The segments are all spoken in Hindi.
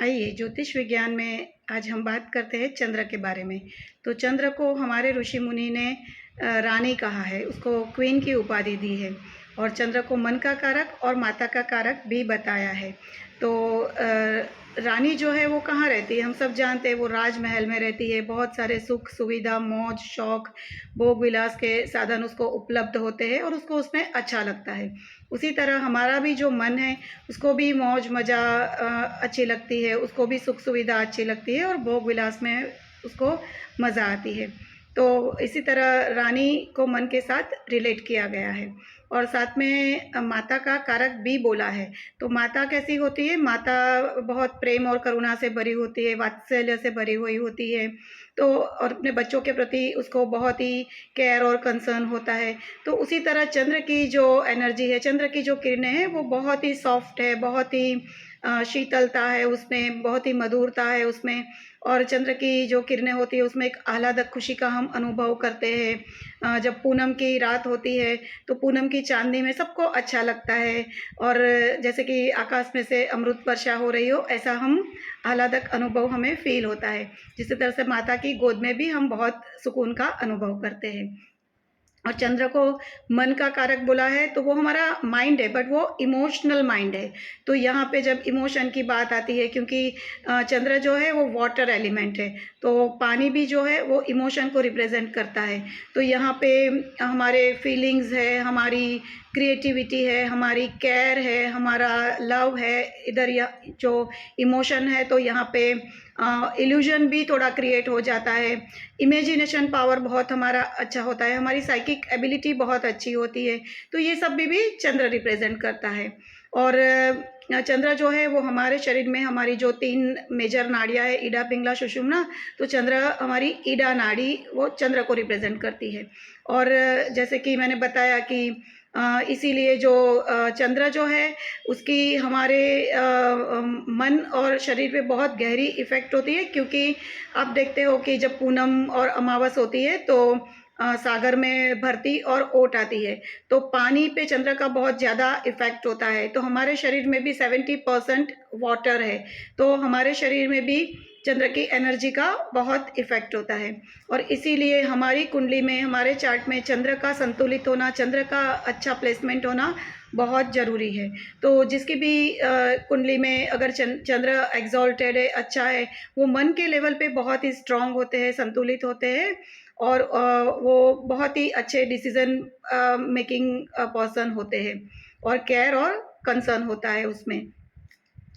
आइए ज्योतिष विज्ञान में आज हम बात करते हैं चंद्र के बारे में। तो चंद्र को हमारे ऋषि मुनि ने रानी कहा है, उसको क्वीन की उपाधि दी है और चंद्र को मन का कारक और माता का कारक भी बताया है। तो रानी जो है वो कहाँ रहती है, हम सब जानते हैं वो राजमहल में रहती है। बहुत सारे सुख सुविधा मौज शौक भोग विलास के साधन उसको उपलब्ध होते हैं और उसको उसमें अच्छा लगता है। उसी तरह हमारा भी जो मन है उसको भी मौज मज़ा अच्छी लगती है, उसको भी सुख सुविधा अच्छी लगती है और भोग विलास में उसको मज़ा आती है। तो इसी तरह रानी को मन के साथ रिलेट किया गया है और साथ में माता का कारक भी बोला है। तो माता कैसी होती है? माता बहुत प्रेम और करुणा से भरी होती है, वात्सल्य से भरी हुई होती है। तो और अपने बच्चों के प्रति उसको बहुत ही केयर और कंसर्न होता है। तो उसी तरह चंद्र की जो एनर्जी है, चंद्र की जो किरणें हैं वो बहुत ही सॉफ्ट है, बहुत ही शीतलता है उसमें, बहुत ही मधुरता है उसमें। और चंद्र की जो किरणें होती है उसमें एक आह्लादक खुशी का हम अनुभव करते हैं। जब पूनम की रात होती है तो पूनम की चांदनी में सबको अच्छा लगता है और जैसे कि आकाश में से अमृत वर्षा हो रही हो, ऐसा हम आह्लादक अनुभव हमें फील होता है। जिस तरह से माता की गोद में भी हम बहुत सुकून का अनुभव करते हैं। और चंद्र को मन का कारक बोला है तो वो हमारा माइंड है, बट वो इमोशनल माइंड है। तो यहाँ पे जब इमोशन की बात आती है, क्योंकि चंद्र जो है वो वाटर एलिमेंट है, तो पानी भी जो है वो इमोशन को रिप्रेजेंट करता है। तो यहाँ पे हमारे फीलिंग्स है, हमारी क्रिएटिविटी है, हमारी केयर है, हमारा लव है। इधर जो इमोशन है तो यहाँ पे इल्यूजन भी थोड़ा क्रिएट हो जाता है। इमेजिनेशन पावर बहुत हमारा अच्छा होता है, हमारी साइकिक एबिलिटी बहुत अच्छी होती है। तो ये सब भी चंद्र रिप्रेजेंट करता है। और चंद्र जो है वो हमारे शरीर में हमारी जो 3 मेजर नाड़ियाँ है, ईडा पिंगला सुषुम्ना, तो चंद्र हमारी ईडा नाड़ी वो चंद्र को रिप्रेजेंट करती है। और जैसे कि मैंने बताया कि इसीलिए जो चंद्र जो है उसकी हमारे मन और शरीर पे बहुत गहरी इफ़ेक्ट होती है। क्योंकि आप देखते हो कि जब पूनम और अमावस होती है तो सागर में भरती और ओट आती है, तो पानी पे चंद्र का बहुत ज़्यादा इफ़ेक्ट होता है। तो हमारे शरीर में भी 70% वाटर है, तो हमारे शरीर में भी चंद्र की एनर्जी का बहुत इफ़ेक्ट होता है। और इसीलिए हमारी कुंडली में, हमारे चार्ट में चंद्र का संतुलित होना, चंद्र का अच्छा प्लेसमेंट होना बहुत ज़रूरी है। तो जिसकी भी कुंडली में अगर चंद्र एग्जॉल्टेड है, अच्छा है, वो मन के लेवल पे बहुत ही स्ट्रांग होते हैं, संतुलित होते हैं और वो बहुत ही अच्छे डिसीजन मेकिंग पर्सन होते हैं और केयर और कंसर्न होता है उसमें।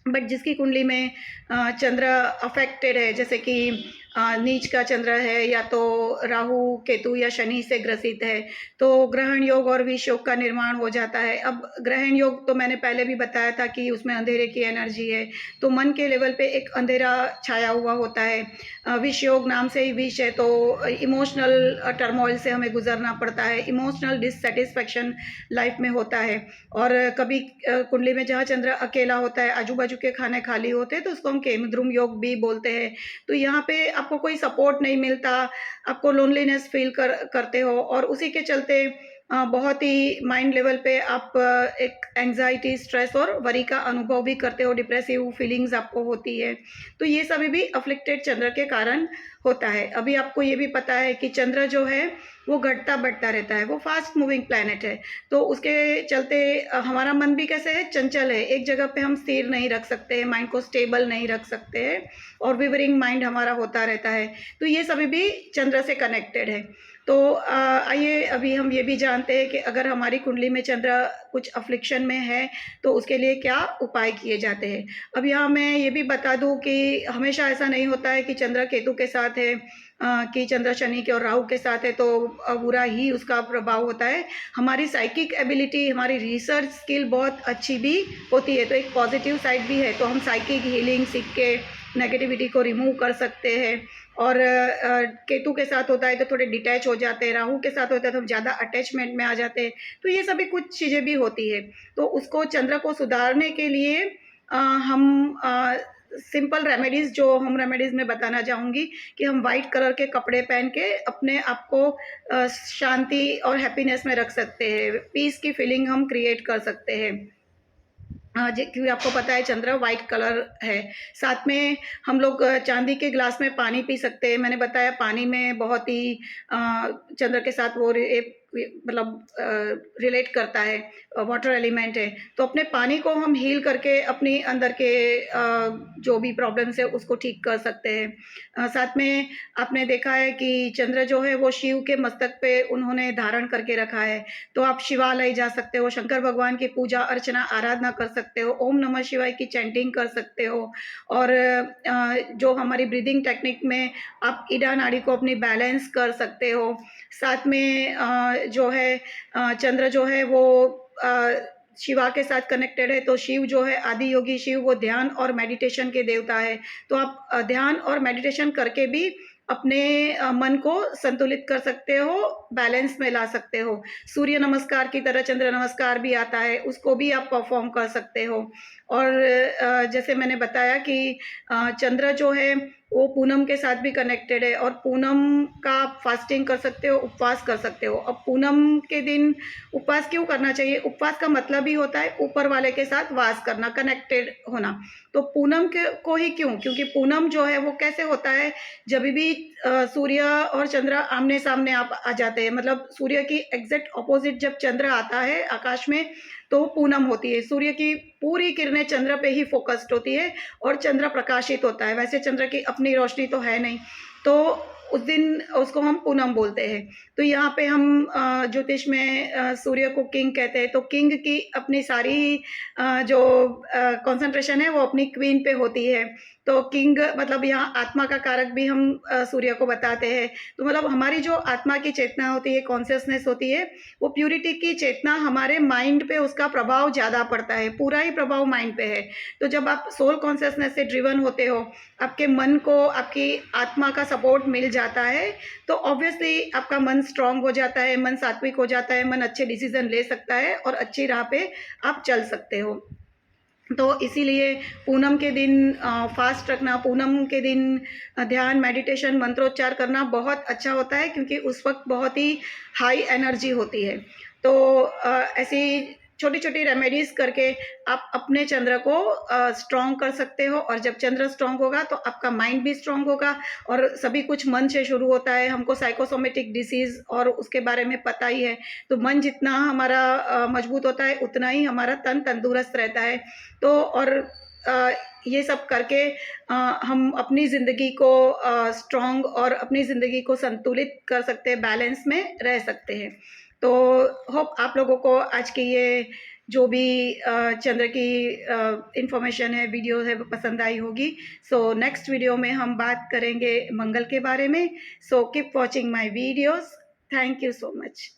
बट जिसकी कुंडली में चंद्र अफेक्टेड है, जैसे कि नीच का चंद्र है या तो राहु केतु या शनि से ग्रसित है, तो ग्रहण योग और विष योग का निर्माण हो जाता है। अब ग्रहण योग तो मैंने पहले भी बताया था कि उसमें अंधेरे की एनर्जी है, तो मन के लेवल पे एक अंधेरा छाया हुआ होता है। विष योग नाम से ही विष है, तो इमोशनल टर्मोइल से हमें गुजरना पड़ता है, इमोशनल डिससेटिस्फेक्शन लाइफ में होता है। और कभी कुंडली में जहाँ चंद्र अकेला होता है, आजू बाजू के खाने खाली होते हैं, तो उसको हम केमद्रुम योग भी बोलते हैं। तो यहाँ पे आपको कोई सपोर्ट नहीं मिलता, आपको लोनलीनेस फील करते हो और उसी के चलते बहुत ही माइंड लेवल पे आप एक एंजाइटी स्ट्रेस और वरी का अनुभव भी करते हो, डिप्रेसिव फीलिंग्स आपको होती है। तो ये सभी भी अफ्लिक्टेड चंद्र के कारण होता है। अभी आपको ये भी पता है कि चंद्र जो है वो घटता बढ़ता रहता है, वो फास्ट मूविंग प्लैनेट है। तो उसके चलते हमारा मन भी कैसे है, चंचल है, एक जगह पे हम स्थिर नहीं रख सकते हैं, माइंड को स्टेबल नहीं रख सकते हैं और विवरिंग माइंड हमारा होता रहता है। तो ये सभी भी चंद्र से कनेक्टेड है। तो आइए अभी हम ये भी जानते हैं कि अगर हमारी कुंडली में चंद्र कुछ अफ्लिक्शन में है तो उसके लिए क्या उपाय किए जाते हैं। अब यहाँ मैं ये भी बता दूं कि हमेशा ऐसा नहीं होता है कि चंद्र केतु के साथ है, कि चंद्र शनि के और राहु के साथ है तो बुरा ही उसका प्रभाव होता है। हमारी साइकिक एबिलिटी, हमारी रिसर्च स्किल बहुत अच्छी भी होती है, तो एक पॉजिटिव साइड भी है। तो हम साइकिक हीलिंग सीख के नेगेटिविटी को रिमूव कर सकते हैं। और केतु के साथ होता है तो थोड़े डिटैच हो जाते हैं, राहु के साथ होता है तो हम ज़्यादा अटैचमेंट में आ जाते हैं। तो ये सभी कुछ चीज़ें भी होती है। तो उसको चंद्र को सुधारने के लिए हम सिंपल रेमेडीज़, जो हम रेमेडीज़ में बताना चाहूँगी कि हम वाइट कलर के कपड़े पहन के अपने आप को शांति और हैप्पीनेस में रख सकते हैं, पीस की फीलिंग हम क्रिएट कर सकते हैं। क्योंकि आपको पता है चंद्र वाइट कलर है। साथ में हम लोग चांदी के ग्लास में पानी पी सकते हैं। मैंने बताया पानी में बहुत ही चंद्र के साथ वो मतलब रिलेट करता है, वाटर एलिमेंट है। तो अपने पानी को हम हील करके अपनी अंदर के जो भी प्रॉब्लम्स है उसको ठीक कर सकते हैं। साथ में आपने देखा है कि चंद्र जो है वो शिव के मस्तक पे उन्होंने धारण करके रखा है। तो आप शिवालय जा सकते हो, शंकर भगवान की पूजा अर्चना आराधना कर सकते हो, ओम नमः शिवाय की चैंटिंग कर सकते हो। और जो हमारी ब्रीदिंग टेक्निक में आप ईडा नाड़ी को अपनी बैलेंस कर सकते हो। साथ में जो है चंद्र जो है वो शिवा के साथ कनेक्टेड है। तो शिव जो है आदि योगी शिव, वो ध्यान और मेडिटेशन के देवता है। तो आप ध्यान और मेडिटेशन करके भी अपने मन को संतुलित कर सकते हो, बैलेंस में ला सकते हो। सूर्य नमस्कार की तरह चंद्र नमस्कार भी आता है, उसको भी आप परफॉर्म कर सकते हो। और जैसे मैंने बताया कि चंद्र जो है वो पूनम के साथ भी कनेक्टेड है, और पूनम का फास्टिंग कर सकते हो, उपवास कर सकते हो। अब पूनम के दिन उपवास क्यों करना चाहिए? उपवास का मतलब ही होता है ऊपर वाले के साथ वास करना, कनेक्टेड होना। तो पूनम के को ही क्यों? क्योंकि पूनम जो है वो कैसे होता है, जब भी सूर्य और चंद्र आमने सामने आप आ जाते हैं, मतलब सूर्य की एग्जैक्ट ऑपोजिट जब चंद्र आता है आकाश में तो पूनम होती है। सूर्य की पूरी किरणें चंद्र पे ही फोकस्ड होती है और चंद्र प्रकाशित होता है। वैसे चंद्र की अपनी रोशनी तो है नहीं, तो उस दिन उसको हम पूनम बोलते हैं। तो यहाँ पे हम ज्योतिष में सूर्य को किंग कहते हैं। तो किंग की अपनी सारी जो कंसंट्रेशन है वो अपनी क्वीन पे होती है। तो किंग मतलब यहाँ आत्मा का कारक भी हम सूर्य को बताते हैं। तो मतलब हमारी जो आत्मा की चेतना होती है, कॉन्शियसनेस होती है, वो प्यूरिटी की चेतना, हमारे माइंड पे उसका प्रभाव ज़्यादा पड़ता है, पूरा ही प्रभाव माइंड पे है। तो जब आप सोल कॉन्शियसनेस से ड्रिवन होते हो, आपके मन को आपकी आत्मा का सपोर्ट मिल जाता है, तो ऑब्वियसली आपका मन स्ट्रांग हो जाता है, मन सात्विक हो जाता है, मन अच्छे डिसीजन ले सकता है और अच्छी राह पे आप चल सकते हो। तो इसीलिए पूनम के दिन फास्ट रखना, पूनम के दिन ध्यान, मेडिटेशन, मंत्रोच्चार करना बहुत अच्छा होता है, क्योंकि उस वक्त बहुत ही हाई एनर्जी होती है। तो ऐसी छोटी-छोटी रेमेडीज़ करके आप अपने चंद्र को स्ट्रॉन्ग कर सकते हो। और जब चंद्र स्ट्रॉन्ग होगा तो आपका माइंड भी स्ट्रॉन्ग होगा, और सभी कुछ मन से शुरू होता है। हमको साइकोसोमेटिक डिसीज़ और उसके बारे में पता ही है। तो मन जितना हमारा मजबूत होता है, उतना ही हमारा तन तंदुरुस्त रहता है। तो और ये सब करके हम अपनी ज़िंदगी को स्ट्रॉन्ग और अपनी ज़िंदगी को संतुलित कर सकते हैं, बैलेंस में रह सकते हैं। तो होप आप लोगों को आज की ये जो भी चंद्र की इंफॉर्मेशन है, वीडियो है, वो पसंद आई होगी। सो नेक्स्ट वीडियो में हम बात करेंगे मंगल के बारे में। So keep watching my videos. Thank you so much.